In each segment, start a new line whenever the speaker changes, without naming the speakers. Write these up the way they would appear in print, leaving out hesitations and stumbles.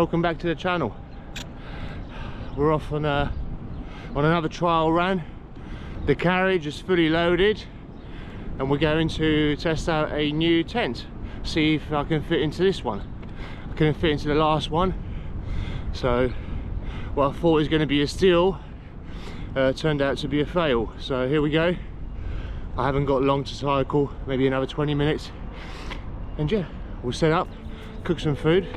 welcome back to the channel. We're off on another trial run. The carriage is fully loaded and we're going to test out a new tent, see if I can fit into this one. I couldn't fit into the last one, so what I thought was going to be a steal turned out to be a fail. So here we go. I haven't got long to cycle, maybe another 20 minutes, and yeah, we'll set up, cook some food.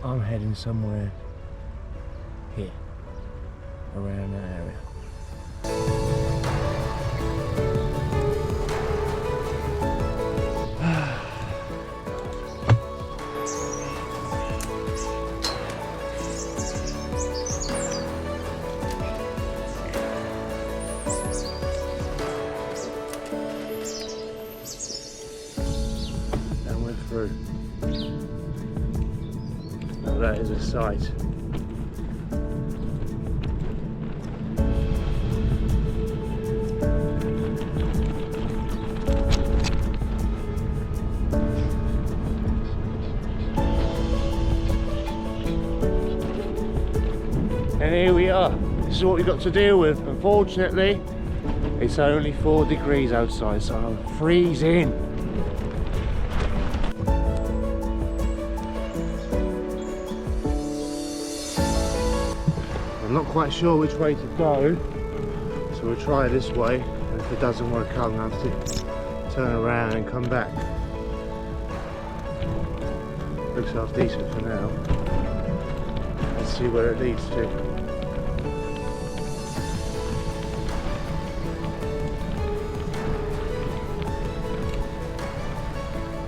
I'm heading somewhere here, around that area. And we're through. Now that is a sight. And here we are. This is what we've got to deal with. Unfortunately, it's only 4 degrees outside, so I'm freezing. I'm not quite sure which way to go, so we'll try this way, and if it doesn't work out, I'm going to have to turn around and come back. Looks half decent for now. Let's see where it leads to.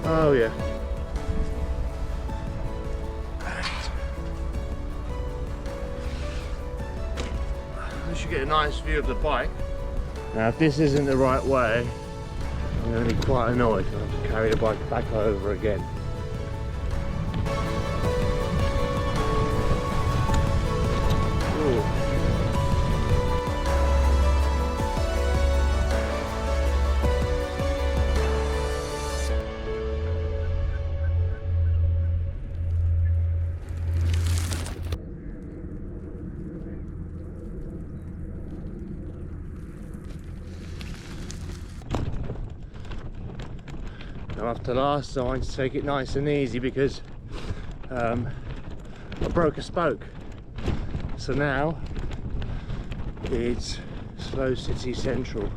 Oh yeah. We should get a nice view of the bike. Now if this isn't the right way, I'm going to be quite annoyed if I have to carry the bike back over again. Now after last, I wanted to take it nice and easy because I broke a spoke. So now it's Slow City Central.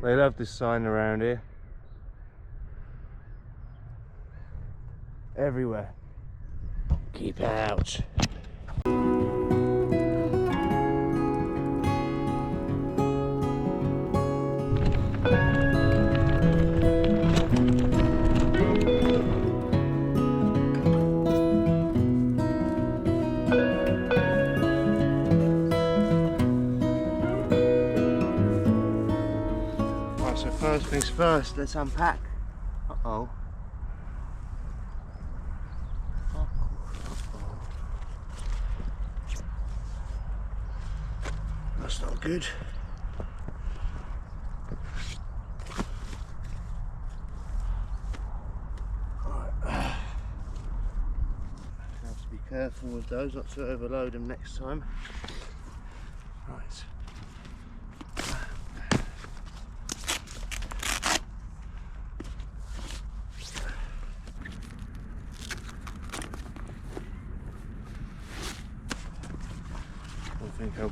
They love this sign around here. Everywhere. Keep out. So first things first, let's unpack. Uh-oh. That's not good. Right. Have to be careful with those, not to overload them next time. Right.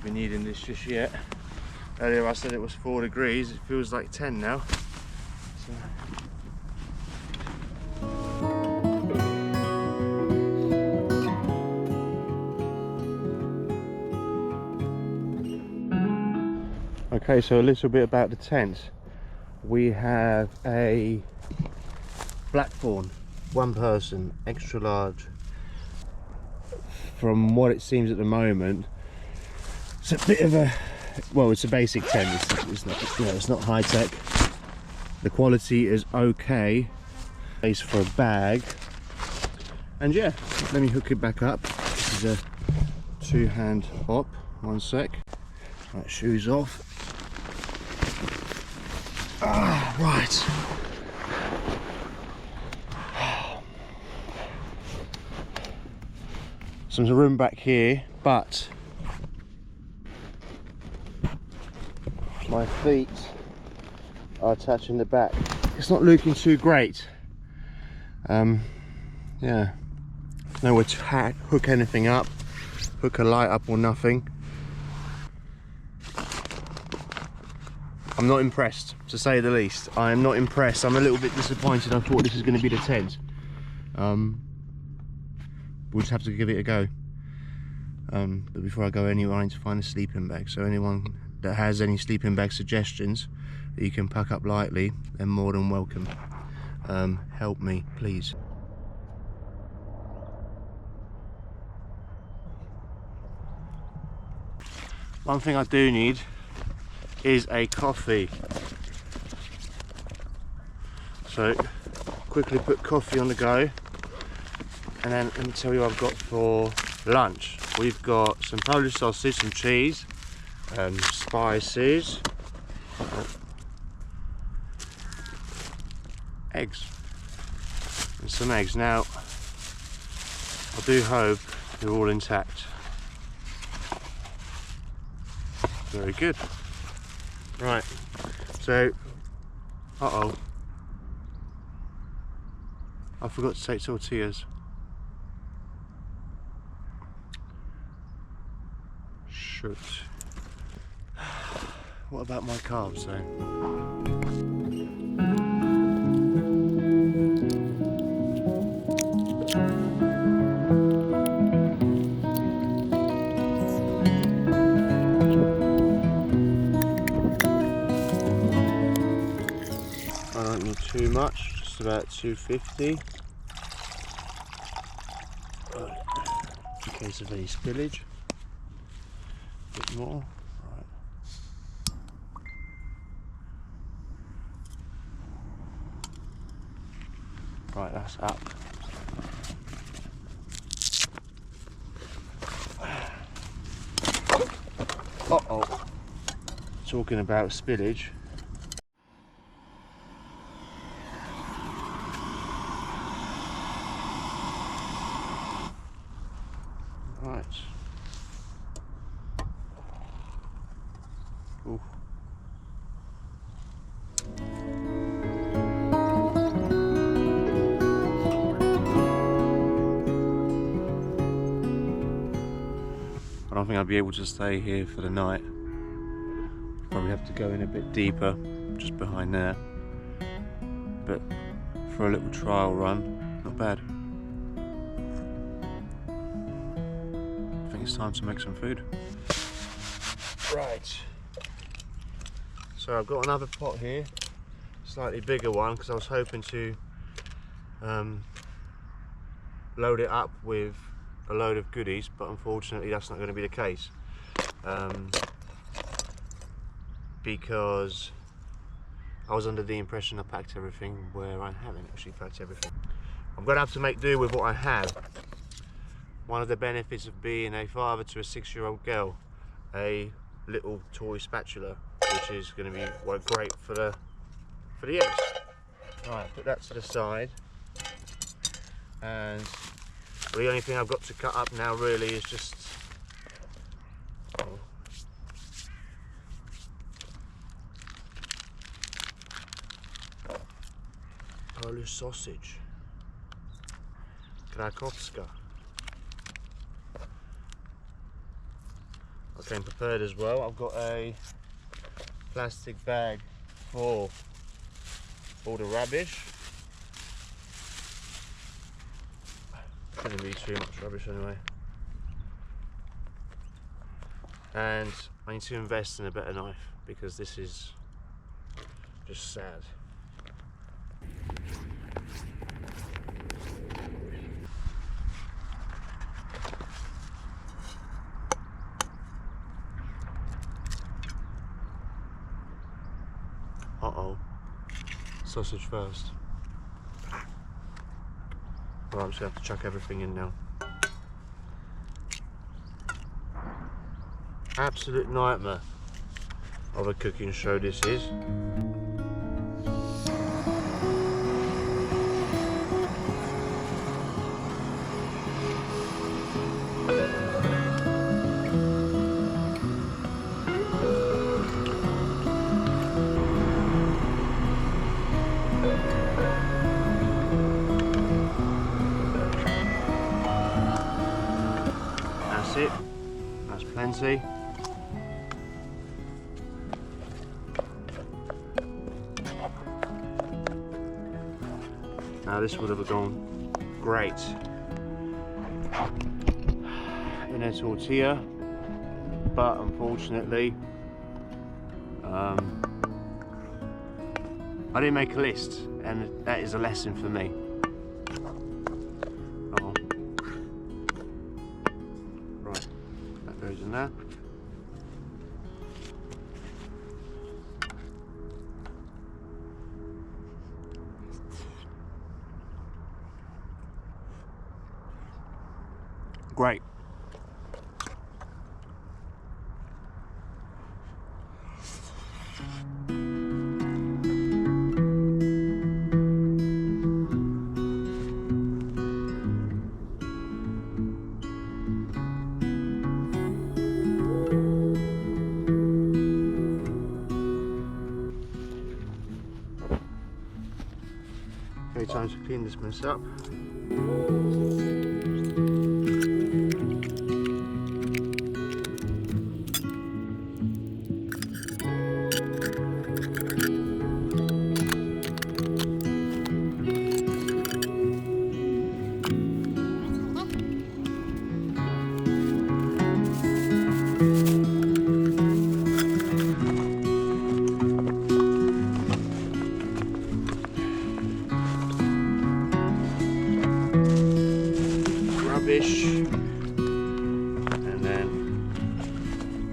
be needing this just yet. Earlier I said it was 4 degrees, it feels like 10 now. So. Okay, so a little bit about the tent. We have a Blackthorn, 1 person, extra large. From what it seems at the moment, it's a bit of a, well, it's a basic tent. It's not, you know, it's not high tech. The quality is okay. Place for a bag, and yeah, let me hook it back up. This is a 2-hand hop. 1 sec. Right, shoes off. Ah, right. Some room back here, but my feet are touching the back. It's not looking too great. Yeah, nowhere to hook anything up, hook a light up or nothing. I'm not impressed, to say the least. I am not impressed. I'm a little bit disappointed. I thought this was going to be the tent. We'll just have to give it a go. But before I go anywhere, I need to find a sleeping bag. So anyone that has any sleeping bag suggestions that you can pack up lightly, they're more than welcome. Help me, please. One thing I do need is a coffee. So quickly put coffee on the go, and then let me tell you what I've got for lunch. We've got some Polish sausage, some cheese, spices, eggs, and some eggs. Now I do hope they're all intact. Very good. Right, so I forgot to take tortillas. Shoot. What about my carbs though? I don't need too much, just about 250. Right. In case of any spillage. A bit more. Right, that's up. Uh-oh. Talking about spillage. Right. Ooh. I don't think I'll be able to stay here for the night. Probably have to go in a bit deeper, just behind there. But for a little trial run, not bad. I think it's time to make some food. Right. So I've got another pot here, slightly bigger one, because I was hoping to load it up with a load of goodies, but unfortunately that's not going to be the case, because I was under the impression I packed everything, where I haven't actually packed everything. I'm going to have to make do with what I have. One of the benefits of being a father to a 6-year-old girl, a little toy spatula, which is going to be great for the eggs. Right, put that to the side, and the only thing I've got to cut up now really is just Polish sausage, Krakowska. I'll came prepared as well. I've got a plastic bag for all the rubbish. Shouldn't be too much rubbish anyway. And I need to invest in a better knife because this is just sad. Uh-oh. Sausage first. Well, I'm just going to have to chuck everything in now. Absolute nightmare of a cooking show this is. That's it. That's plenty. Now this would have gone great in a tortilla, but unfortunately I didn't make a list, and that is a lesson for me. Oh. Right, that goes in there. Great. Okay, time to clean this mess up. Rubbish, and then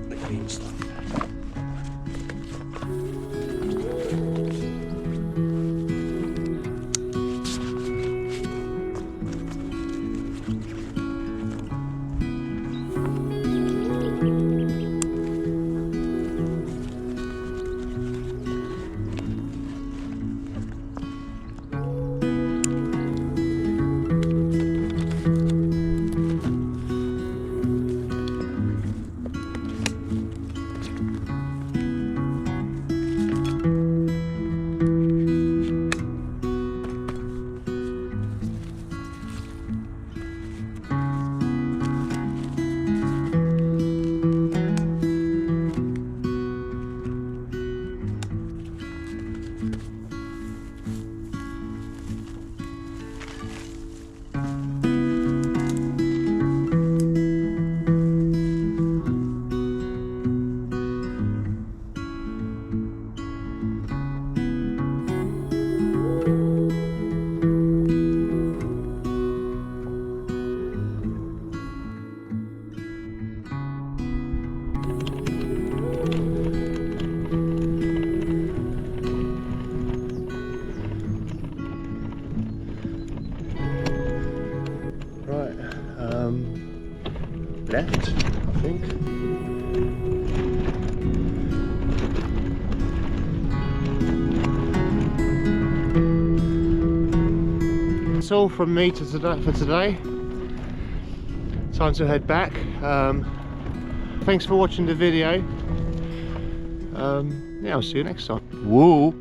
the clean stuff. Left, I think. That's all from me for today. Time to head back. Thanks for watching the video. Yeah, I'll see you next time. Woo!